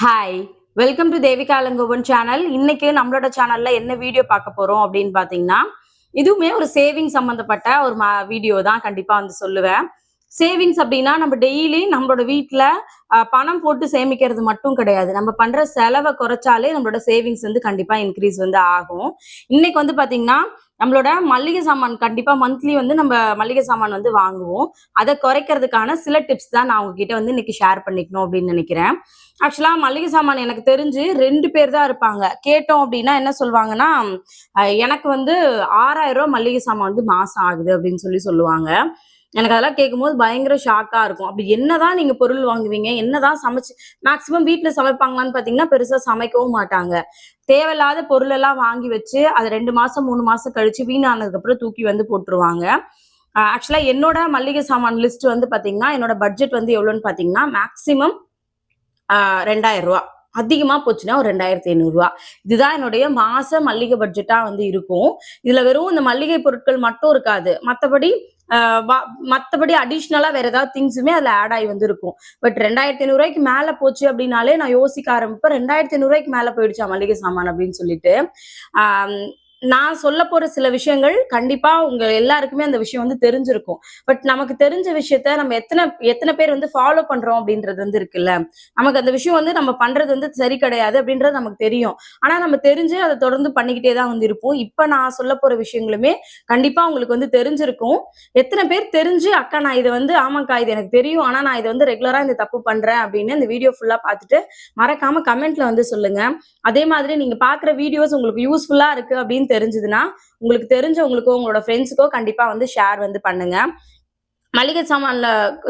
Hi, welcome to Devika Ilangovan channel. இன்னைக்கு நம்மளோட சேனல்ல என்ன வீடியோ பார்க்க போறோம் அப்படின்னு பாத்தீங்கன்னா, இதுவுமே ஒரு சேவிங் சம்பந்தப்பட்ட ஒரு வீடியோ தான் கண்டிப்பா வந்து சொல்லுவேன். சேவிங்ஸ் அப்படின்னா நம்ம டெய்லி நம்மளோட வீட்ல பணம் போட்டு சேமிக்கிறது மட்டும் கிடையாது. நம்ம பண்ற செலவை குறைச்சாலே நம்மளோட சேவிங்ஸ் வந்து கண்டிப்பா இன்க்ரீஸ் வந்து ஆகும். இன்னைக்கு வந்து பாத்தீங்கன்னா, நம்மளோட மளிகை சாமான் கண்டிப்பா மந்த்லி வந்து நம்ம மளிகை சாமான் வந்து வாங்குவோம். அதை குறைக்கிறதுக்கான சில டிப்ஸ் தான் நான் உங்ககிட்ட வந்து இன்னைக்கு ஷேர் பண்ணிக்கணும் அப்படின்னு நினைக்கிறேன். ஆக்சுவலா மளிகை சாமான் எனக்கு தெரிஞ்சு 2 பேர் தான் இருப்பாங்க. கேட்டோம் அப்டின்னா என்ன சொல்வாங்கன்னா, எனக்கு வந்து ரூ. 6,000 மளிகை சாமான் வந்து மாசம் ஆகுது அப்டின்னு சொல்லுவாங்க. எனக்கு அதெல்லாம் கேட்கும்போது பயங்கர ஷாக்கா இருக்கும். அப்படி என்னதான் நீங்க பொருள் வாங்குவீங்க? என்னதான் சமைச்சு மேக்ஸிமம் வீட்ல சமைப்பாங்களான்னு பார்த்தீங்கன்னா, பெருசா சமைக்கவும் மாட்டாங்க. தேவையில்லாத பொருள் எல்லாம் வாங்கி வச்சு, அத 2 மாசம், 3 மாசம் கழிச்சு வீணானதுக்கு அப்புறம் தூக்கி வந்து போட்டுருவாங்க. ஆக்சுவலா என்னோட மளிகை சாமான் லிஸ்ட் வந்து பார்த்தீங்கன்னா, என்னோட பட்ஜெட் வந்து எவ்வளோன்னு பார்த்தீங்கன்னா, மேக்ஸிமம் ரூ. 2000 அதிகமா போச்சுன்னா ஒரு ரூ. 2500 இதுதான் என்னுடைய மாச மல்லிகை பட்ஜெட்டா வந்து இருக்கும். இதுல வெறும் இந்த மல்லிகை பொருட்கள் மட்டும் இருக்காது. மத்தபடி அடிஷ்னலா வேற ஏதாவது திங்ஸுமே அதுல ஆட் ஆகி வந்து இருக்கும். பட் ரூ. 2500 மேல போச்சு அப்படின்னாலே நான் யோசிக்க ஆரம்பிப்பேன். ரூ. 2500 மேல போயிடுச்சா மளிகை சாமான் அப்படின்னு சொல்லிட்டு. ஆஹ் நான் சொல்ல போற சில விஷயங்கள் கண்டிப்பா உங்க எல்லாருக்குமே அந்த விஷயம் வந்து தெரிஞ்சிருக்கும். பட் நமக்கு தெரிஞ்ச விஷயத்த நம்ம எத்தனை எத்தனை பேர் வந்து ஃபாலோ பண்றோம் அப்படின்றது வந்து இருக்குல்ல. நமக்கு அந்த விஷயம் வந்து நம்ம பண்றது வந்து சரி கிடையாது அப்படின்றது நமக்கு தெரியும். ஆனா நம்ம தெரிஞ்சு அதை தொடர்ந்து பண்ணிக்கிட்டே தான் வந்து இருப்போம். இப்ப நான் சொல்ல போற விஷயங்களுமே கண்டிப்பா உங்களுக்கு வந்து தெரிஞ்சிருக்கும். எத்தனை பேர் தெரிஞ்சு அக்கா நான் இதை வந்து ஆமாக்கா இது எனக்கு தெரியும். ஆனா நான் இதை வந்து ரெகுலரா இந்த தப்பு பண்றேன் அப்படின்னு இந்த வீடியோ ஃபுல்லா பார்த்துட்டு மறக்காம கமெண்ட்ல வந்து சொல்லுங்க. அதே மாதிரி நீங்க பாக்குற வீடியோஸ் உங்களுக்கு யூஸ்ஃபுல்லா இருக்கு அப்படின்னு தெரிஞ்சதுன்னா, உங்களுக்கு தெரிஞ்சவங்களுக்கோ, உங்களோட ஃப்ரெண்ட்ஸுக்கோ கண்டிப்பா வந்து ஷேர் வந்து பண்ணுங்க. மளிகை சாமான்ல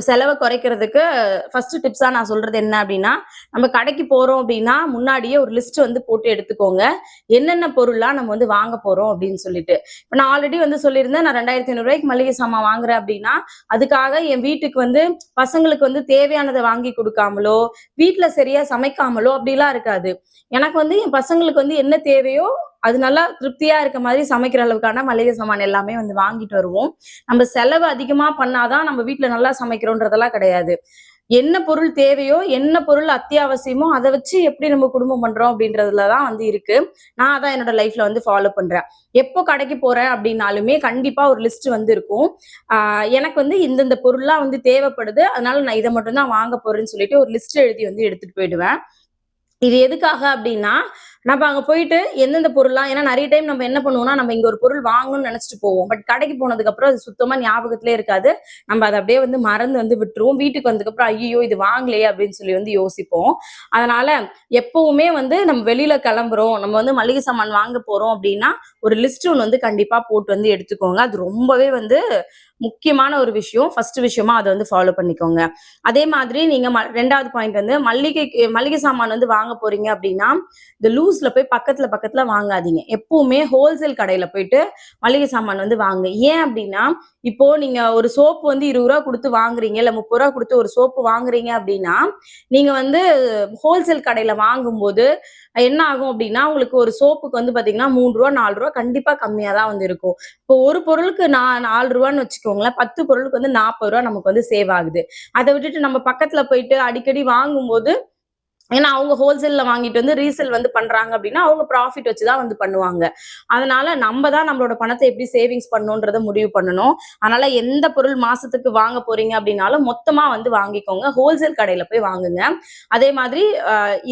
செலவ குறைக்கிறதுக்கு ஃபர்ஸ்ட் டிப்ஸா நான் சொல்றது என்ன அப்படின்னா, நம்ம கடைக்கு போறோம் அப்படின்னா, முன்னாடியே ஒரு லிஸ்ட் வந்து போட்டு எடுத்துக்கோங்க. என்னென்ன பொருள்லாம் நம்ம வந்து வாங்க போறோம் அப்படின்னு சொல்லிட்டு. இப்ப நான் ஆல்ரெடி வந்து சொல்லியிருந்தேன், நான் ரூ. 2500 மளிகை சாமான் வாங்குறேன் அப்படின்னா, அதுக்காக என் வீட்டுக்கு வந்து பசங்களுக்கு வந்து தேவையானத வாங்கி குடுக்காமலோ, வீட்ல சரியா சமைக்காமலோ அப்படிலாம் இருக்காது. எனக்கு வந்து என் பசங்களுக்கு வந்து என்ன தேவையோ, அது நல்லா திருப்தியா இருக்க மாதிரி சமைக்கிற அளவுக்கான மளிகை சாமான் எல்லாமே வந்து வாங்கிட்டு வருவோம். நம்ம செலவு அதிகமா பண்ணாதான் நம்ம வீட்ல நல்லா சமைக்கிறோன்றதெல்லாம் கிடையாது. என்ன பொருள் தேவையோ, என்ன பொருள் அத்தியாவசியமோ, அத வச்சு எப்படி நம்ம குடும்பம் பண்றோம் அப்படின்றதுல தான் வந்து இருக்கு. நான் அதான் என்னோட லைஃப்ல வந்து ஃபாலோ பண்றேன். எப்போ கடைக்கு போறேன் அப்படின்னாலுமே கண்டிப்பா ஒரு லிஸ்ட் வந்து இருக்கும். எனக்கு வந்து இந்தந்த பொருள்லாம் வந்து தேவைப்படுது. அதனால நான் இத மட்டும் தான் வாங்க போறேன்னு சொல்லிட்டு ஒரு லிஸ்ட் எழுதி வந்து எடுத்துட்டு போயிடுவேன். இது எதுக்காக அப்படின்னா, நம்ம அங்க போயிட்டு எந்தெந்த பொருள்லாம் ஏன்னா நெறைய டைம் நம்ம என்ன பண்ணுவோம்னா, நம்ம இங்க ஒரு பொருள் வாங்கணும்னு நெனச்சுட்டு போவோம். பட் கடைக்கு போனதுக்கப்புறம் அது சுத்தமா ஞாபகத்திலே இருக்காது. நம்ம அத அப்படியே வந்து மறந்து வந்து விட்டுருவோம். வீட்டுக்கு வந்ததுக்கப்புறம், "ஐய்யய்யோ! இது வாங்கலையே" அப்படின்னு சொல்லி வந்து யோசிப்போம். அதனால எப்பவுமே வந்து நம்ம வெளியில கெளம்புறோம், நம்ம வந்து மளிகை சாமான் வாங்க போறோம் அப்படின்னா, ஒரு லிஸ்ட் ஒண்ணு வந்து கண்டிப்பா போட்டு வந்து எடுத்துக்கோங்க. அது ரொம்பவே வந்து முக்கியமான ஒரு விஷயம். ஃபர்ஸ்ட் விஷயமா அத வந்து ஃபாலோ பண்ணிக்கோங்க. அதே மாதிரி நீங்க 2வது பாயிண்ட் வந்து மளிகை சாமான் வந்து வாங்க போறீங்க அப்படின்னா, இந்த லூஸ்ல போய் பக்கத்துல வாங்காதீங்க. எப்பவுமே ஹோல்சேல் கடையில போயிட்டு மளிகை சாமான் வந்து வாங்குங்க. ஏன் அப்படின்னா, இப்போ நீங்க ஒரு சோப்பு வந்து ரூ. 20 குடுத்து வாங்குறீங்க, இல்ல ரூ. 30 குடுத்து ஒரு சோப்பு வாங்குறீங்க அப்படின்னா, நீங்க வந்து ஹோல்சேல் கடையில வாங்கும்போது என்ன ஆகும் அப்படின்னா, உங்களுக்கு ஒரு சோப்புக்கு வந்து பார்த்தீங்கன்னா ரூ. 3 ரூ. 4 கண்டிப்பா கம்மியா தான் வந்து இருக்கும். இப்போ ஒரு பொருளுக்கு நான் ரூ. 4ன்னு வச்சுக்கோங்களேன். 10 பொருளுக்கு வந்து ரூ. 40 நமக்கு வந்து சேவ் ஆகுது. அத விட்டுட்டு நம்ம பக்கத்துல போயிட்டு அடிக்கடி வாங்கும்போது ஏன்னா அவங்க ஹோல்சேல்ல வாங்கிட்டு வந்து ரீசேல் வந்து பண்றாங்க அப்படின்னா, அவங்க ப்ராஃபிட் வச்சு தான் வந்து பண்ணுவாங்க. அதனால நம்ம தான் நம்மளோட பணத்த எப்படி சேவிங்ஸ் பண்ணணுன்றத முடிவு பண்ணணும். அதனால எந்த பொருள் மாசத்துக்கு வாங்க போறீங்க அப்படின்னாலும், மொத்தமா வந்து வாங்கிக்கோங்க. ஹோல்சேல் கடையில போய் வாங்குங்க. அதே மாதிரி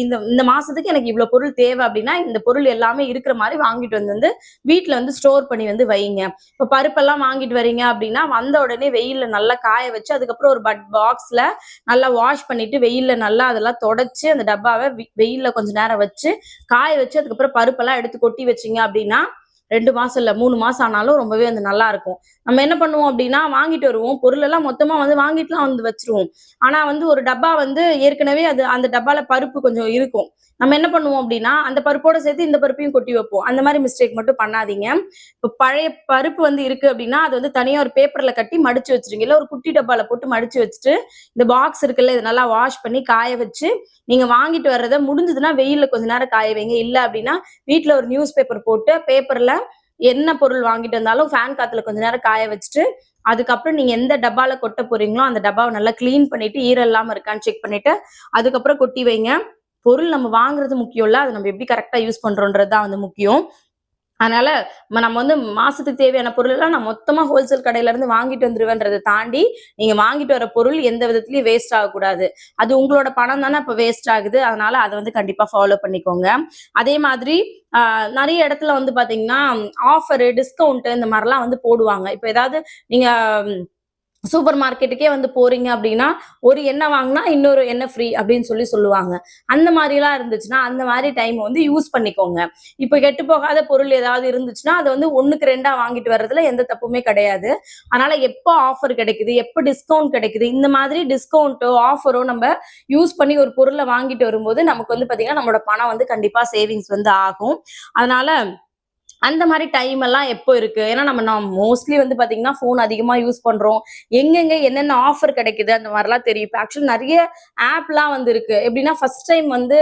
இந்த இந்த மாசத்துக்கு எனக்கு இவ்வளோ பொருள் தேவை அப்படின்னா, இந்த பொருள் எல்லாமே இருக்கிற மாரி வாங்கிட்டு வந்து வீட்ல வந்து ஸ்டோர் பண்ணி வந்து வைங்க. இப்ப பருப்பெல்லாம் வாங்கிட்டு வரீங்க அப்படின்னா, வந்த உடனே வெயில்ல நல்லா காய வச்சு, அதுக்கப்புறம் ஒரு பாக்ஸ்ல நல்லா வாஷ் பண்ணிட்டு, வெயில்ல நல்லா அதெல்லாம் தொடச்சு, அந்த டப்பாவ வெயில்ல கொஞ்ச நேரம் வச்சு, காய வச்சு, அதுக்கப்புறம் பருப்பெல்லாம் எடுத்து கொட்டி வச்சீங்க அப்படின்னா, 2 மாசம் இல்ல 3 மாசம் ஆனாலும் ரொம்பவே வந்து நல்லா இருக்கும். நம்ம என்ன பண்ணுவோம் அப்படின்னா, வாங்கிட்டு வருவோம். பொருள் எல்லாம் மொத்தமா வந்து வாங்கிட்டுலாம் வந்து வச்சுருவோம். ஆனா வந்து ஒரு டப்பா வந்து ஏற்கனவே அது அந்த டப்பால பருப்பு கொஞ்சம் இருக்கும். நம்ம என்ன பண்ணுவோம் அப்படின்னா, அந்த பருப்போட சேர்த்து இந்த பருப்பையும் கொட்டி வைப்போம். அந்த மாரி மிஸ்டேக் மட்டும் பண்ணாதீங்க. இப்ப பழைய பருப்பு வந்து இருக்கு அப்படின்னா, அது வந்து தனியா ஒரு பேப்பர்ல கட்டி மடிச்சு வச்சுருங்க. இல்ல ஒரு குட்டி டப்பால போட்டு மடிச்சு வச்சுட்டு, இந்த பாக்ஸ் இருக்குல்ல, இத நல்லா வாஷ் பண்ணி காய வச்சு, நீங்க வாங்கிட்டு வர்றத முடிஞ்சதுன்னா வெயில்ல கொஞ்ச நேரம் காய வைங்க. இல்ல அப்படின்னா, வீட்ல ஒரு நியூஸ் பேப்பர் போட்டு, பேப்பர்ல என்ன பொருள் வாங்கிட்டு வந்தாலும் ஃபேன் காத்துல கொஞ்ச நேரம் காய வச்சுட்டு, அதுக்கப்புறம் நீங்க எந்த டப்பால கொட்ட போறீங்களோ, அந்த டப்பாவ நல்லா கிளீன் பண்ணிட்டு, ஈரம் இல்லாம இருக்கான்னு செக் பண்ணிட்டு, அதுக்கப்புறம் கொட்டி வைங்க. பொருள் நம்ம வாங்குறது முக்கியம் இல்ல, அது நம்ம எப்படி கரெக்டா யூஸ் பண்றோம்ன்றது தான் வந்து முக்கியம். அதனால நம்ம வந்து மாசத்துக்கு தேவையான பொருளெல்லாம் நான் மொத்தமா ஹோல்சேல் கடையில இருந்து வாங்கிட்டு வந்துருவேன்றத தாண்டி, நீங்க வாங்கிட்டு வர பொருள் எந்த விதத்திலயும் வேஸ்ட் ஆகக்கூடாது. அது உங்களோட பணம் தானே அப்ப வேஸ்ட் ஆகுது. அதனால அத வந்து கண்டிப்பா ஃபாலோ பண்ணிக்கோங்க. அதே மாதிரி அ நெறைய இடத்துல வந்து பாத்தீங்கன்னா, ஆஃபரு, டிஸ்கவுண்ட் இந்த மாரிலாம் வந்து போடுவாங்க. இப்ப ஏதாவது நீங்க சூப்பர் மார்க்கெட்டுக்கே வந்து போறீங்க அப்படின்னா, ஒரு எண்ணெய் வாங்குனா இன்னொரு எண்ணெய் ஃப்ரீ அப்படின்னு சொல்லுவாங்க. அந்த மாரிலாம் இருந்துச்சுன்னா, அந்த மாரி டைம் வந்து யூஸ் பண்ணிக்கோங்க. இப்ப கெட்டு போகாத பொருள் ஏதாவது இருந்துச்சுன்னா, அத வந்து 1க்கு 2ஆ வாங்கிட்டு வர்றதுல எந்த தப்புமே கிடையாது. அதனால எப்ப ஆஃபர் கிடைக்குது, எப்ப டிஸ்கவுண்ட் கிடைக்குது, இந்த மாதிரி டிஸ்கவுண்ட்டோ, ஆஃபரோ நம்ம யூஸ் பண்ணி ஒரு பொருள வாங்கிட்டு வரும்போது, நமக்கு வந்து பார்த்தீங்கன்னா, நம்மளோட பணம் வந்து கண்டிப்பா சேவிங்ஸ் வந்து ஆகும். அதனால அந்த மாரி டைம் எல்லாம் எப்போ இருக்கு? ஏன்னா நான் மோஸ்ட்லி வந்து பார்த்தீங்கன்னா, ஃபோன் அதிகமா யூஸ் பண்றோம். எங்கெங்க என்னென்ன ஆஃபர் கிடைக்குது அந்த மாரிலாம் தெரியும். இப்ப ஆக்சுவலி நெறைய ஆப்லாம் வந்து இருக்கு. எப்படின்னா, ஃபர்ஸ்ட் டைம் வந்து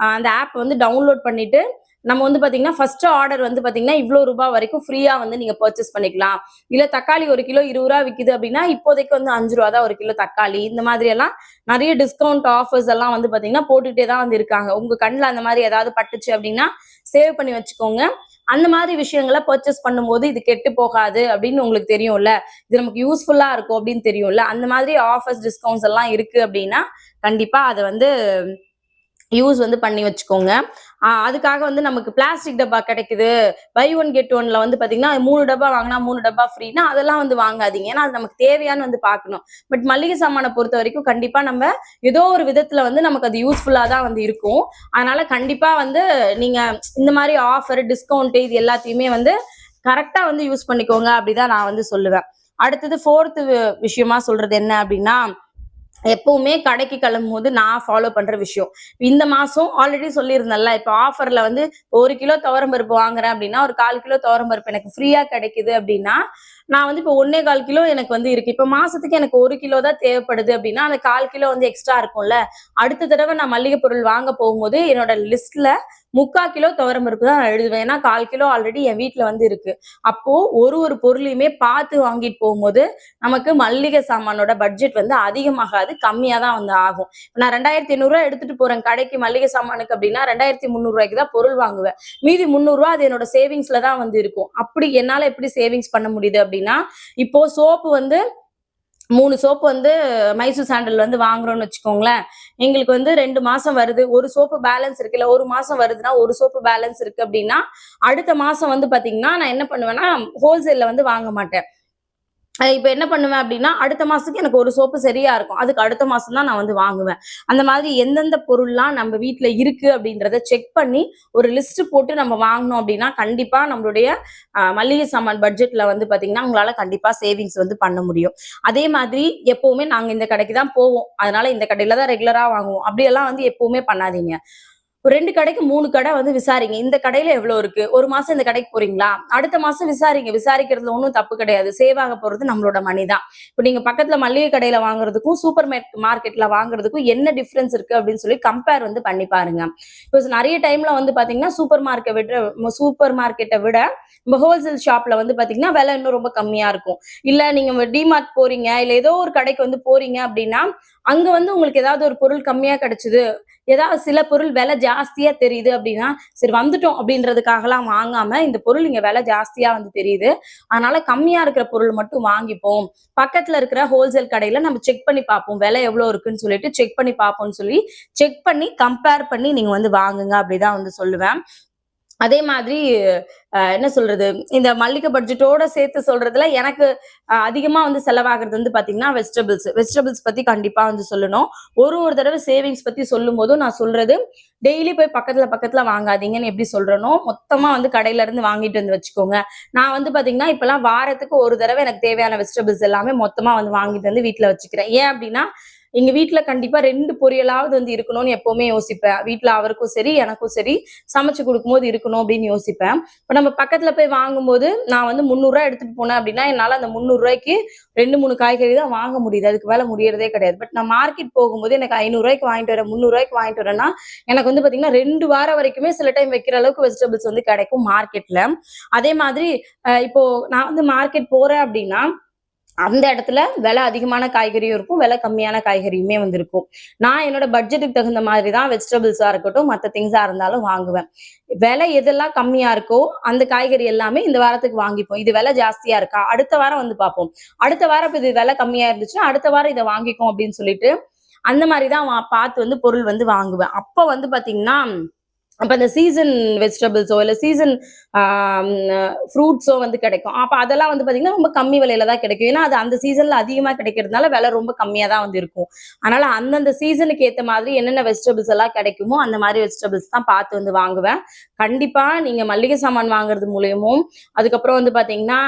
அந்த ஆப் வந்து டவுன்லோட் பண்ணிட்டு, நம்ம வந்து பார்த்தீங்கன்னா, ஃபர்ஸ்ட் ஆர்டர் வந்து பார்த்தீங்கன்னா, இவ்ளோ ரூபா வரைக்கும் ஃப்ரீயா வந்து நீங்க பர்ச்சேஸ் பண்ணிக்கலாம். இல்ல தக்காளி 1 கிலோ ரூ. 20 விக்குது அப்படின்னா, இப்போதைக்கு வந்து ரூ. 5 தான் 1 கிலோ தக்காளி. இந்த மாதிரி எல்லாம் நெறைய டிஸ்கவுண்ட் ஆஃபர்ஸ் எல்லாம் வந்து பார்த்தீங்கன்னா, போட்டுட்டே தான் வந்து இருக்காங்க. உங்க கண்ல அந்த மாரி ஏதாவது பட்டுச்சு அப்படின்னா, சேவ் பண்ணி வச்சுக்கோங்க. அந்த மாதிரி விஷயங்கள பர்ச்சேஸ் பண்ணும்போது இது கெட்டு போகாது அப்படின்னு உங்களுக்கு தெரியும்ல. இது நமக்கு யூஸ்ஃபுல்லா இருக்கும் அப்படின்னு தெரியும்ல. அந்த மாதிரி ஆஃபர்ஸ், டிஸ்கவுண்ட்ஸ் எல்லாம் இருக்கு அப்படின்னா, கண்டிப்பா அத வந்து யூஸ் வந்து பண்ணி வச்சுக்கோங்க. அதுக்காக வந்து நமக்கு பிளாஸ்டிக் டப்பா கிடைக்குது. பை ஒன் கெட் ஒன்ல வந்து பார்த்தீங்கன்னா, 3 டப்பா வாங்குனா 3 டப்பா ஃப்ரீன்னா, அதெல்லாம் வந்து வாங்காதீங்க. ஏன்னா, அது நமக்கு தேவையான்னு வந்து பார்க்கணும். பட் மளிகை சாமான பொறுத்தவரைக்கும் கண்டிப்பா நம்ம ஏதோ ஒரு விதத்துல வந்து நமக்கு அது யூஸ்ஃபுல்லா தான் வந்து இருக்கும். அதனால கண்டிப்பா வந்து நீங்க இந்த மாரி ஆஃபர், டிஸ்கவுண்ட் இது எல்லாத்தையுமே வந்து கரெக்ட்டா வந்து யூஸ் பண்ணிக்கோங்க. அப்படிதான் நான் வந்து சொல்லுவேன். அடுத்தது 4த் விஷயமா சொல்றது என்ன அப்படின்னா, எப்பவுமே கடைக்கு கிளம்பும்போது நான் ஃபாலோ பண்ற விஷயம். இந்த மாசம் ஆல்ரெடி சொல்லியிருந்தேன்ல, இப்ப ஆஃபர்ல வந்து 1 கிலோ துவரம் பருப்பு வாங்குறேன் அப்படின்னா, ஒரு 1/4 கிலோ துவரம் பருப்பு எனக்கு ஃப்ரீயா கிடைக்குது அப்படின்னா, நான் வந்து இப்போ 1 1/4 கிலோ எனக்கு வந்து இருக்கு. இப்ப மாசத்துக்கு எனக்கு 1 கிலோ தான் தேவைப்படுது அப்படின்னா, அந்த 1/4 கிலோ வந்து எக்ஸ்ட்ரா இருக்கும்ல. அடுத்த தடவ நான் மல்லிகை பொருள் வாங்க போகும்போது, என்னோட லிஸ்ட்ல 3/4 கிலோ துவரம் பருப்பு தான் நான் எழுதுவேன். ஏன்னா 1/4 கிலோ ஆல்ரெடி என் வீட்ல வந்து இருக்கு. அப்போ ஒரு பொருளையுமே பார்த்து வாங்கிட்டு போகும்போது, நமக்கு மல்லிகை சாமானோட பட்ஜெட் வந்து அதிகமாகாது. கம்மியா தான் வந்து ஆகும். நான் ரூ. 2,800 எடுத்துட்டு போறேன் கடைக்கு மல்லிகை சாமானுக்கு அப்படின்னா, ரூ. 2,300 தான் பொருள் வாங்குவேன். மீதி ரூ. 300 அது என்னோட சேவிங்ஸ்ல தான் வந்து இருக்கும். அப்படி என்னால எப்படி சேவிங்ஸ் பண்ண முடியுது அப்படின்னா, இப்போ சோப்பு வந்து 3 சோப்பு வந்து மைசூர் சாண்டல் வந்து வாங்குறோம்னு வச்சுக்கோங்களேன். எங்களுக்கு வந்து 2 மாசம் வருது. ஒரு சோப்பு பேலன்ஸ் இருக்கு. இல்ல 1 மாசம் வருதுன்னா, ஒரு சோப்பு பேலன்ஸ் இருக்கு அப்படின்னா, அடுத்த மாசம் வந்து பாத்தீங்கன்னா, நான் என்ன பண்ணுவேன்னா, ஹோல்சேல்ல வந்து வாங்க மாட்டேன். இப்ப என்ன பண்ணுவேன் அப்படின்னா, அடுத்த மாசத்துக்கு எனக்கு ஒரு சோப்பு சரியா இருக்கும். அதுக்கு அடுத்த மாசம் தான் நான் வந்து வாங்குவேன். அந்த மாதிரி எந்தெந்த பொருள்லாம் நம்ம வீட்ல இருக்கு அப்படின்றத செக் பண்ணி, ஒரு லிஸ்ட் போட்டு நம்ம வாங்குனோம் அப்படின்னா, கண்டிப்பா நம்மளுடைய மளிகை சாமான் பட்ஜெட்ல வந்து பாத்தீங்கன்னா, உங்களால கண்டிப்பா சேவிங்ஸ் வந்து பண்ண முடியும். அதே மாதிரி எப்பவுமே நாங்க இந்த கடைக்கு தான் போவோம். அதனால இந்த கடையில தான் ரெகுலரா வாங்குவோம். அப்படியெல்லாம் வந்து எப்பவுமே பண்ணாதீங்க. ஒரு 2 கடைக்கு 3 கடை வந்து விசாரிங்க. இந்த கடையில எவ்வளோ இருக்கு? 1 மாசம் இந்த கடைக்கு போறீங்களா? அடுத்த மாசம் விசாரிங்க. விசாரிக்கிறதுல ஒண்ணும் தப்பு கிடையாது. சேவ் ஆக போறது நம்மளோட மணி தான். இப்ப நீங்க பக்கத்துல மளிகை கடையில வாங்குறதுக்கும், சூப்பர் மார்க்கெட்ல வாங்குறதுக்கும் என்ன டிஃபரன்ஸ் இருக்கு அப்படின்னு சொல்லி கம்பேர் வந்து பண்ணி பாருங்க. இப்போ நெறைய டைம்ல வந்து பாத்தீங்கன்னா, சூப்பர் மார்க்கெட்ட விட நம்ம ஹோல்சேல் ஷாப்ல வந்து பாத்தீங்கன்னா, விலை இன்னும் ரொம்ப கம்மியா இருக்கும். இல்ல நீங்க டிமார்ட் போறீங்க, இல்ல ஏதோ ஒரு கடைக்கு வந்து போறீங்க அப்படின்னா, அங்க வந்து உங்களுக்கு ஏதாவது ஒரு பொருள் கம்மியா கிடைச்சது. ஏதாவது சில பொருள் விலை ஜாஸ்தியா தெரியுது அப்படின்னா, சரி வந்துட்டோம் அப்படின்றதுக்காகலாம் வாங்காம, இந்த பொருள் இங்க விலை ஜாஸ்தியா வந்து தெரியுது. அதனால கம்மியா இருக்கிற பொருள் மட்டும் வாங்கிப்போம். பக்கத்துல இருக்கிற ஹோல்சேல் கடையில நம்ம செக் பண்ணி பார்ப்போம். விலை எவ்வளோ இருக்குன்னு சொல்லிட்டு செக் பண்ணி பார்ப்போம்ன்னு சொல்லி, செக் பண்ணி கம்பேர் பண்ணி நீங்க வந்து வாங்குங்க அப்படிதான் வந்து சொல்லுவேன். அதே மாதிரி என்ன சொல்றது? இந்த மல்லிகை பட்ஜெட்டோட சேர்த்து சொல்றதுல எனக்கு அதிகமா வந்து செலவாகுறது வந்து பார்த்தீங்கன்னா, வெஜிடபிள்ஸ். வெஜிடபிள்ஸ் பத்தி கண்டிப்பா வந்து சொல்லணும். ஒரு தடவ சேவிங்ஸ் பத்தி சொல்லும்போதும் நான் சொல்றது, டெய்லி போய் பக்கத்துல வாங்காதீங்கன்னு எப்படி சொல்றேனோ, மொத்தமா வந்து கடையில இருந்து வாங்கிட்டு வந்து வச்சுக்கோங்க. நான் வந்து பார்த்தீங்கன்னா, இப்பலாம் வாரத்துக்கு ஒரு தடவ எனக்கு தேவையான வெஜிடபிள்ஸ் எல்லாமே மொத்தமா வந்து வாங்கிட்டு வந்து வீட்ல வச்சுக்கிறேன். ஏன் அப்படின்னா, எங்க வீட்ல கண்டிப்பா 2 பொரியலாவது வந்து இருக்கணும்னு எப்பவுமே யோசிப்பேன். வீட்ல அவருக்கும் சரி, எனக்கும் சரி சமைச்சு குடுக்கும்போது இருக்கணும் அப்படின்னு யோசிப்பேன். இப்ப நம்ம பக்கத்துல போய் வாங்கும்போது, நான் வந்து ரூ. 300 எடுத்துட்டு போனேன் அப்படின்னா, என்னால அந்த ரூ. 300க்கு 2, 3 காய்கறி தான் வாங்க முடியுது. அதுக்கு மேல முடியறதே கிடையாது. பட் நான் மார்க்கெட் போகும்போது எனக்கு ரூ. 500க்கு வாங்கிட்டு வரேன், ரூ. 300க்கு வாங்கிட்டு வரேன்னா, எனக்கு வந்து பாத்தீங்கன்னா 2 வாரம் வரைக்குமே சில டைம் வைக்கிற அளவுக்கு வெஜிடபிள்ஸ் வந்து கிடைக்கும் மார்க்கெட்ல. அதே மாதிரி இப்போ நான் வந்து மார்க்கெட் போறேன் அப்படின்னா, அந்த இடத்துல விலை அதிகமான காய்கறியும் இருக்கும், விலை கம்மியான காய்கறியுமே வந்து இருக்கும். நான் என்னோட பட்ஜெட்டுக்கு தகுந்த மாதிரி தான் வெஜிடபிள்ஸா இருக்கட்டும், மத்த திங்ஸா இருந்தாலும் வாங்குவேன். விலை எதெல்லாம் கம்மியா இருக்கோ, அந்த காய்கறி எல்லாமே இந்த வாரத்துக்கு வாங்கிப்போம். இது விலை ஜாஸ்தியா இருக்கா? அடுத்த வாரம் வந்து பார்ப்போம். அடுத்த வாரம் இப்ப இது விலை கம்மியா இருந்துச்சுன்னா, அடுத்த வாரம் இத வாங்கிக்குவோம் அப்படின்னு சொல்லிட்டு, அந்த மாரி தான் பார்த்து வந்து பொருள் வந்து வாங்குவேன். அப்ப வந்து பார்த்தீங்கன்னா, அப்ப அந்த சீசன் வெஜிடபிள்ஸோ இல்ல சீசன் ஃப்ரூட்ஸோ வந்து கிடைக்கும். அப்ப அதெல்லாம் வந்து பாத்தீங்கன்னா ரொம்ப கம்மி விலையில தான் கிடைக்கும். ஏன்னா அது அந்த சீசன்ல அதிகமா கிடைக்கிறதுனால விலை ரொம்ப கம்மியா தான் வந்து இருக்கும். அதனால அந்தந்த சீசனுக்கு ஏத்த மாதிரி என்னென்ன வெஜிடபிள்ஸ் எல்லாம் கிடைக்குமோ அந்த மாதிரி வெஜிடபிள்ஸ் தான் பார்த்து வந்து வாங்குவேன். கண்டிப்பா நீங்க மளிகை சாமான் வாங்குறது மூலியமும், அதுக்கப்புறம் வந்து பாத்தீங்கன்னா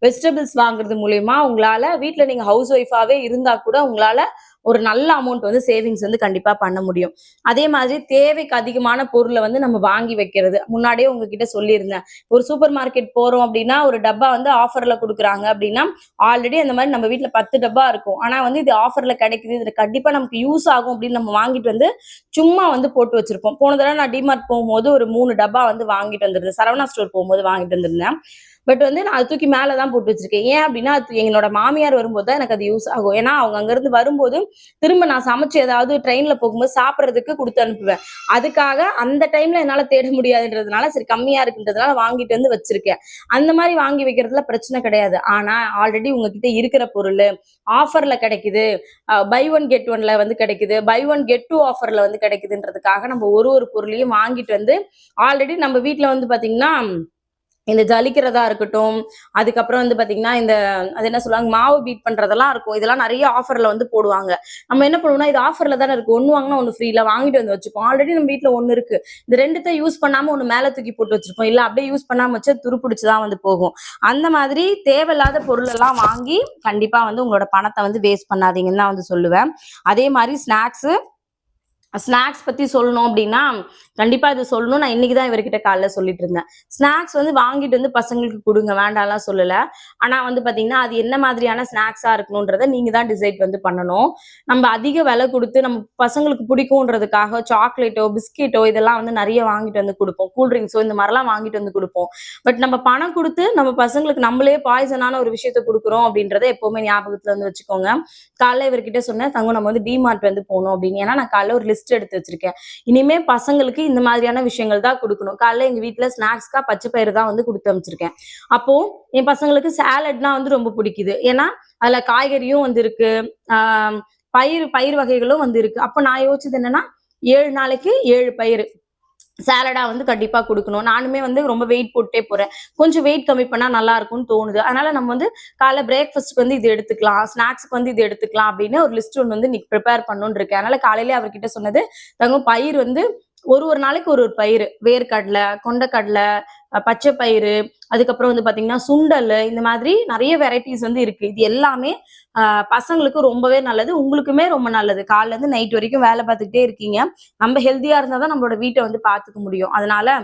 வெஜிடபிள்ஸ் வாங்குறது மூலியமா உங்களால வீட்ல நீங்க ஹவுஸ் ஒய்ஃபாவே இருந்தா கூட உங்களால ஒரு நல்ல அமௌண்ட் வந்து சேவிங்ஸ் வந்து கண்டிப்பா பண்ண முடியும். அதே மாதிரி தேவைக்கு அதிகமான பொருளை வந்து நம்ம வாங்கி வைக்கிறது. முன்னாடியே உங்ககிட்ட சொல்லியிருந்தேன். ஒரு சூப்பர் மார்க்கெட் போறோம் அப்படின்னா ஒரு டப்பா வந்து ஆஃபர்ல கொடுக்குறாங்க அப்படின்னா ஆல்ரெடி அந்த மாதிரி நம்ம வீட்டுல 10 டப்பா இருக்கும். ஆனா வந்து இது ஆஃபர்ல கிடைக்குது, இதுல கண்டிப்பா நமக்கு யூஸ் ஆகும் அப்படின்னு நம்ம வாங்கிட்டு வந்து சும்மா வந்து போட்டு வச்சிருப்போம். போன தடவை நான் டிமார்ட் போகும்போது ஒரு 3 டப்பா வந்து வாங்கிட்டு வந்திருந்தேன். சரவணா ஸ்டோர் போகும்போது வாங்கிட்டு வந்திருந்தேன். பட் வந்து நான் அது தூக்கி மேலதான் போட்டு வச்சிருக்கேன். ஏன் அப்படின்னா என்னோட மாமியார் வரும்போது தான் எனக்கு அது யூஸ் ஆகும். ஏன்னா அவங்க அங்க இருந்து வரும்போது திரும்ப நான் சமைச்சு ஏதாவது ட்ரெயின்ல போகும்போது சாப்பிடறதுக்கு கொடுத்து அனுப்புவேன். அதுக்காக அந்த டைம்ல என்னால தேட முடியாதுன்றதுனால சரி கம்மியா இருக்குன்றதுனால வாங்கிட்டு வந்து வச்சிருக்கேன். அந்த மாதிரி வாங்கி வைக்கிறதுல பிரச்சனை கிடையாது. ஆனா ஆல்ரெடி உங்ககிட்ட இருக்கிற பொருள் ஆஃபர்ல கிடைக்குது, பை ஒன் கெட் ஒன்ல வந்து கிடைக்குது, பை ஒன் கெட் டூ ஆஃபர்ல வந்து கிடைக்குதுன்றதுக்காக நம்ம ஒரு ஒரு பொருளையும் வாங்கிட்டு வந்து ஆல்ரெடி நம்ம வீட்டுல வந்து பாத்தீங்கன்னா இந்த ஜலிக்கிறதா இருக்கட்டும், அதுக்கப்புறம் வந்து பாத்தீங்கன்னா இந்த அது என்ன சொல்லுவாங்க மாவு பீட் பண்றதெல்லாம் இருக்கும். இதெல்லாம் நிறைய ஆஃபர்ல வந்து போடுவாங்க. நம்ம என்ன பண்ணுவோம்னா இது ஆஃபர்ல தானே இருக்கு, ஒன்னு வாங்கினா ஒன்னு ஃப்ரீல வாங்கிட்டு வந்து வச்சுப்போம். ஆல்ரெடி நம்ம வீட்டுல ஒன்னு இருக்கு, இந்த ரெண்டுத்த யூஸ் பண்ணாம ஒன்னு மேல தூக்கி போட்டு வச்சிருப்போம், இல்ல அப்படியே யூஸ் பண்ணாம வச்சா துருப்பிடிச்சுதான் வந்து போகும். அந்த மாதிரி தேவையில்லாத பொருள் எல்லாம் வாங்கி கண்டிப்பா வந்து உங்களோட பணத்தை வந்து வேஸ்ட் பண்ணாதீங்கன்னு தான் வந்து சொல்லுவேன். அதே மாதிரி ஸ்நாக்ஸ் பத்தி சொல்லணும் அப்படின்னா கண்டிப்பா இது சொல்லணும். நான் இன்னைக்குதான் இவர்கிட்ட காலைல சொல்லிட்டு இருந்தேன். ஸ்நாக்ஸ் வந்து வாங்கிட்டு வந்து பசங்களுக்கு கொடுங்க, வேண்டாம்லாம் சொல்லல. ஆனா வந்து பாத்தீங்கன்னா அது என்ன மாதிரியான ஸ்நாக்ஸா இருக்கணும்ன்றத நீங்க தான் டிசைட் வந்து பண்ணணும். நம்ம அதிக விலை கொடுத்து நம்ம பசங்களுக்கு பிடிக்கும்ன்றதுக்காக சாக்லேட்டோ பிஸ்கெட்டோ இதெல்லாம் வந்து நிறைய வாங்கிட்டு வந்து கொடுப்போம். கூல்ட்ரிங்க்ஸோ இந்த மாதிரிலாம் வாங்கிட்டு வந்து கொடுப்போம். பட் நம்ம பணம் கொடுத்து நம்ம பசங்களுக்கு நம்மளே பாய்சனான ஒரு விஷயத்த கொடுக்குறோம் அப்படின்றத எப்பவுமே ஞாபகத்துல வந்து வச்சுக்கோங்க. காலைல இவர்கிட்ட சொன்னேன், தங்கம் நம்ம வந்து டிமார்ட் வந்து போகணும் அப்படின்னு. ஏன்னா நான் காலைல ஒரு லிஸ்ட் எடுத்து வச்சிருக்கேன். இனிமே பசங்களுக்கு இந்த மாதிரியான விஷயங்கள் தான் கொடுக்கணும். காலைல எங்க வீட்டுல ஸ்நாக்ஸ்க்கா பச்சை பயிறு தான் வந்து கொடுத்து அமைச்சிருக்கேன். அப்போ என் பசங்களுக்கு சாலட்னா வந்து ரொம்ப பிடிக்குது. ஏன்னா அதுல காய்கறியும் வந்து இருக்கு, ஆஹ் பயிர் வகைகளும் வந்து இருக்கு. அப்ப நான் யோசிச்சது என்னன்னா 7 நாளைக்கு 7 பயிர் சாலடா வந்து கண்டிப்பா கொடுக்கணும். நானுமே வந்து ரொம்ப வெயிட் போட்டே போறேன். கொஞ்சம் வெயிட் கம்மி பண்ணா நல்லா இருக்கும்னு தோணுது. அதனால நம்ம வந்து காலைல பிரேக்ஃபாஸ்ட்க்கு வந்து இது எடுத்துக்கலாம், ஸ்நாக்ஸ்க்கு வந்து இது எடுத்துக்கலாம் அப்படின்னு ஒரு லிஸ்ட் ஒன்று வந்து இன்னைக்கு ப்ரிப்பேர் பண்ணணும்னு இருக்கேன். அதனால காலையிலேயே அவர்கிட்ட சொன்னது, தங்கம் பயிர் வந்து ஒரு ஒரு நாளைக்கு ஒரு ஒரு பயிர், வேர்க்கடலை, கொண்டைக்கடலை, பச்சை பயிறு, அதுக்கப்புறம் வந்து பாத்தீங்கன்னா சுண்டல், இந்த மாதிரி நிறைய வெரைட்டிஸ் வந்து இருக்கு. இது எல்லாமே பசங்களுக்கு ரொம்பவே நல்லது, உங்களுக்குமே ரொம்ப நல்லது. காலைல இருந்து நைட் வரைக்கும் வேலை பார்த்துக்கிட்டே இருக்கீங்க. நம்ம ஹெல்த்தியா இருந்தாதான் நம்மளோட வீட்டை வந்து பாத்துக்க முடியும். அதனால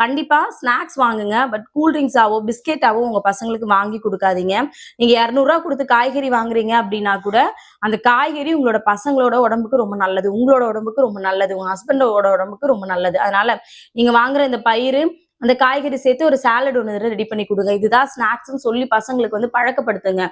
கண்டிப்பா ஸ்நாக்ஸ் வாங்குங்க. பட் கூல்ட்ரிங்க்ஸாவோ பிஸ்கெட்டாவோ உங்க பசங்களுக்கு வாங்கி கொடுக்காதீங்க. நீங்க 200 ரூபாய் கொடுத்து காய்கறி வாங்குறீங்க அப்படின்னா கூட அந்த காய்கறி உங்களோட பசங்களோட உடம்புக்கு ரொம்ப நல்லது, உங்களோட உடம்புக்கு ரொம்ப நல்லது, உங்க ஹஸ்பண்டோட உடம்புக்கு ரொம்ப நல்லது. அதனால நீங்க வாங்குற இந்த பயிறு அந்த காய்கறி சேர்த்து ஒரு சாலட் ஒன்று ரெடி பண்ணி கொடுங்க. இதுதான் ஸ்நாக்ஸ்ன்னு சொல்லி பசங்களுக்கு வந்து பழக்கப்படுத்துங்க.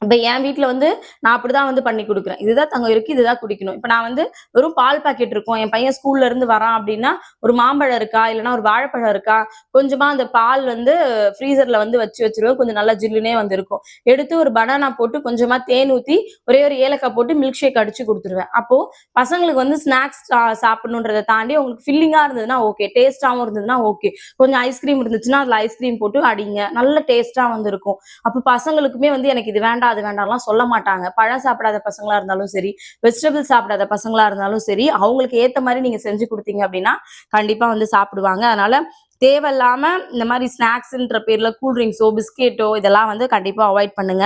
இப்ப என் வீட்டுல வந்து நான் அப்படிதான் வந்து பண்ணி கொடுக்குறேன். இதுதான் தங்கம் இருக்கு, இதுதான் குடிக்கணும். இப்ப நான் வந்து வெறும் பால் பாக்கெட் இருக்கும், என் பையன் ஸ்கூல்ல இருந்து வரான் அப்படின்னா ஒரு மாம்பழம் இருக்கா இல்லைன்னா ஒரு வாழைப்பழம் இருக்கா, கொஞ்சமா அந்த பால் வந்து ஃப்ரீசர்ல வந்து வச்சிருவேன். கொஞ்சம் நல்லா ஜில்லுனே வந்து இருக்கும். எடுத்து ஒரு பனானா போட்டு கொஞ்சமா தேன் ஊத்தி ஒரே ஒரு ஏலக்காய் போட்டு மில்க் ஷேக் அடிச்சு கொடுத்துருவேன். அப்போ பசங்களுக்கு வந்து ஸ்நாக்ஸ் சாப்பிடணுன்றதை தாண்டி உங்களுக்கு ஃபில்லிங்கா இருந்ததுன்னா ஓகே, டேஸ்டாவும் இருந்ததுன்னா ஓகே. கொஞ்சம் ஐஸ்கிரீம் இருந்துச்சுன்னா அதுல ஐஸ்கிரீம் போட்டு அடிங்க, நல்ல டேஸ்டா வந்து இருக்கும். அப்ப பசங்களுக்குமே வந்து எனக்கு இது வேண்டாம் அது வேண்டாம்லாம் சொல்ல மாட்டாங்க. பழம் சாப்பிடாத பசங்களா இருந்தாலும் சரி, வெஜிடபிள் சாப்பிடாத பசங்களா இருந்தாலும் சரி, அவங்களுக்கு ஏத்த மாதிரி நீங்க செஞ்சு கொடுத்தீங்க அப்படின்னா கண்டிப்பா வந்து சாப்பிடுவாங்க. அதனால தேவையில்லாம இந்த மாதிரி ஸ்நாக்ஸ்ன்ற பேர்ல கூல்ட்ரிங்க்ஸோ பிஸ்கெட்டோ இதெல்லாம் வந்து கண்டிப்பா அவாய்ட் பண்ணுங்க.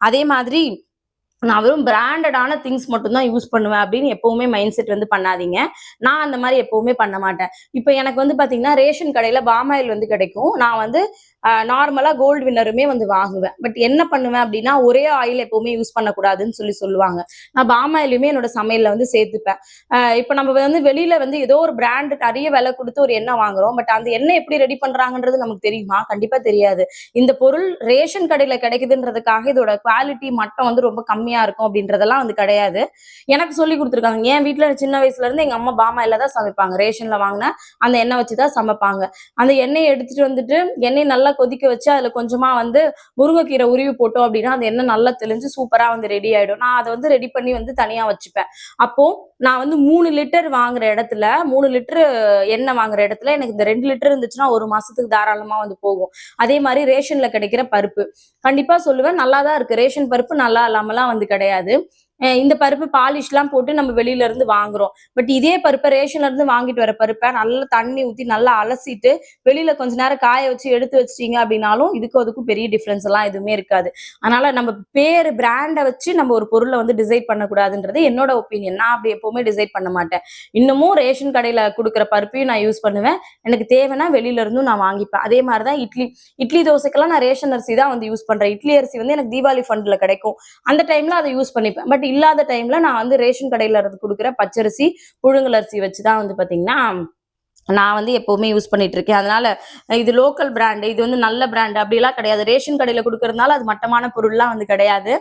அதே மாதிரி நான் வெறும் பிராண்டடான திங்ஸ் மட்டும் தான் யூஸ் பண்ணுவேன் அப்படின்னு எப்பவுமே மைண்ட் செட் வந்து பண்ணாதீங்க. நான் அந்த மாதிரி எப்பவுமே பண்ண மாட்டேன். இப்போ எனக்கு வந்து பாத்தீங்கன்னா ரேஷன் கடையில பாமாயில் வந்து கிடைக்கும். நான் வந்து நார்மலா கோல்டு வின்னருமே வந்து வாங்குவேன். பட் என்ன பண்ணுவேன் அப்படின்னா ஒரே ஆயில் எப்பவுமே யூஸ் பண்ணக்கூடாதுன்னு சொல்லுவாங்க. நான் பாமாயிலுமே என்னோட சமையல்ல வந்து சேர்த்துப்பேன். இப்போ நம்ம வந்து வெளியில வந்து ஏதோ ஒரு பிராண்ட் நிறைய விலை கொடுத்து ஒரு எண்ணெய் வாங்குறோம். பட் அந்த எண்ணெய் எப்படி ரெடி பண்றாங்கன்றது நமக்கு தெரியுமா? கண்டிப்பா தெரியாது. இந்த பொருள் ரேஷன் கடையில கிடைக்குதுன்றதுக்காக இதோட குவாலிட்டி மட்டம் வந்து ரொம்ப கம்மியா இருக்கும் அப்படின்றதெல்லாம் வந்து கிடையாது. எனக்கு சொல்லி கொடுத்துருக்காங்க. என் வீட்டுல சின்ன வயசுல இருந்து எங்க அம்மா பாமாயில தான் சமைப்பாங்க. ரேஷன்ல வாங்கின அந்த எண்ணெய் வச்சுதான் சமைப்பாங்க. அந்த எண்ணெயை எடுத்துட்டு வந்துட்டு எண்ணெய் நல்லா கொதிக்க வச்சு அதுல கொஞ்சமா வந்து முருங்கைக்கீரை உருவி போட்டோம் அப்படின்னா அந்த எண்ணெய் நல்லா தெளிஞ்சு சூப்பரா வந்து ரெடி ஆயிடும். நான் அதை வந்து ரெடி பண்ணி வந்து தனியா வச்சுப்பேன். அப்போ நான் வந்து 3 லிட்டர் வாங்குற இடத்துல 3 லிட்டர் எண்ணெய் வாங்குற இடத்துல எனக்கு இந்த 2 லிட்டர் இருந்துச்சுன்னா ஒரு மாசத்துக்கு தாராளமா வந்து போகும். அதே மாதிரி ரேஷன்ல கிடைக்கிற பருப்பு கண்டிப்பா சொல்லுவேன், நல்லாதான் இருக்கு. ரேஷன் பருப்பு நல்லா இல்லாமலாம் வந்து கிடையாது. இந்த பருப்பு பாலிஷ்லாம் போட்டு நம்ம வெளியில இருந்து வாங்குறோம். பட் இதே பருப்பை ரேஷன்ல இருந்து வாங்கிட்டு வர பருப்பை நல்லா தண்ணி ஊத்தி நல்லா அலசிட்டு வெளியில கொஞ்ச நேரம் காய வச்சு எடுத்து வச்சிட்டீங்க அப்படின்னாலும் இதுக்கும் அதுக்கும் பெரிய டிஃபரன்ஸ் எல்லாம் எதுவுமே இருக்காது. அதனால நம்ம பேரு பிராண்டை வச்சு நம்ம ஒரு பொருளை வந்து டிசைட் பண்ணக்கூடாதுன்றது என்னோட ஒப்பீனியன். நான் அப்படி எப்பவுமே டிசைட் பண்ண மாட்டேன். இன்னமும் ரேஷன் கடையில கொடுக்குற பருப்பையும் நான் யூஸ் பண்ணுவேன். எனக்கு தேவைன்னா வெளியில இருந்தும் நான் வாங்கிப்பேன். அதே மாதிரிதான் இட்லி தோசைக்கெல்லாம் நான் ரேஷன் அரிசி தான் வந்து யூஸ் பண்றேன். இட்லி அரிசி வந்து எனக்கு தீபாவளி ஃபண்ட்ல கிடைக்கும். அந்த டைம்ல அதை யூஸ் பண்ணிப்பேன். பட் இல்லாத டைம்ல நான் வந்து ரேஷன் கடையில இருந்து கொடுக்குற பச்சரிசி புழுங்கல் அரிசி வச்சுதான் வந்து பாத்தீங்கன்னா நான் வந்து எப்பவுமே யூஸ் பண்ணிட்டு இருக்கேன். அதனால இது லோக்கல் பிராண்ட், இது வந்து நல்ல பிராண்ட் அப்படிலாம் கிடையாது. ரேஷன் கடையில கொடுக்கறதுனால அது மட்டமான பொருள்லாம் வந்து கிடையாது.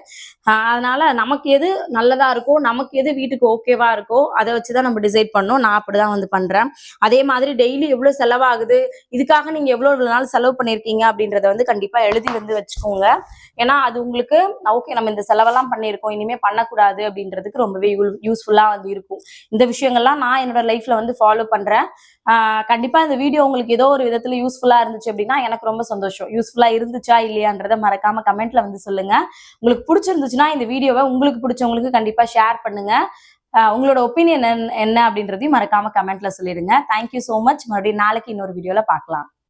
அதனால நமக்கு எது நல்லதா இருக்கோ, நமக்கு எது வீட்டுக்கு ஓகேவா இருக்கோ அதை வச்சுதான் நம்ம டிசைட் பண்ணோம். நான் அப்படிதான் வந்து பண்றேன். அதே மாதிரி டெய்லி எவ்வளவு செலவாகுது, இதுக்காக நீங்க எவ்வளவு நாள் செலவு பண்ணிருக்கீங்க அப்படின்றத வந்து கண்டிப்பா எழுதி வந்து வச்சுக்கோங்க. ஏன்னா அது உங்களுக்கு ஓகே நம்ம இந்த செலவெல்லாம் பண்ணியிருக்கோம், இனிமே பண்ணக்கூடாது அப்படின்றதுக்கு ரொம்பவே யூஸ்ஃபுல்லா வந்து இருக்கும். இந்த விஷயங்கள்லாம் நான் என்னோட லைஃப்ல வந்து ஃபாலோ பண்றேன். கண்டிப்பா இந்த வீடியோ உங்களுக்கு ஏதோ ஒரு விதத்துல யூஸ்ஃபுல்லா இருந்துச்சு அப்படின்னா எனக்கு ரொம்ப சந்தோஷம். யூஸ்ஃபுல்லா இருந்துச்சா இல்லையான்றத மறக்காம கமெண்ட்ல வந்து சொல்லுங்க. உங்களுக்கு பிடிச்சிருந்துச்சுன்னா இந்த வீடியோவை உங்களுக்கு பிடிச்சவங்களுக்கு கண்டிப்பா ஷேர் பண்ணுங்க. உங்களோட ஒப்பீனியன் என்ன அப்படின்றதையும் மறக்காம கமெண்ட்ல சொல்லிடுங்க. Thank you so much. மறுபடியும் நாளைக்கு இன்னொரு வீடியோல பார்க்கலாம்.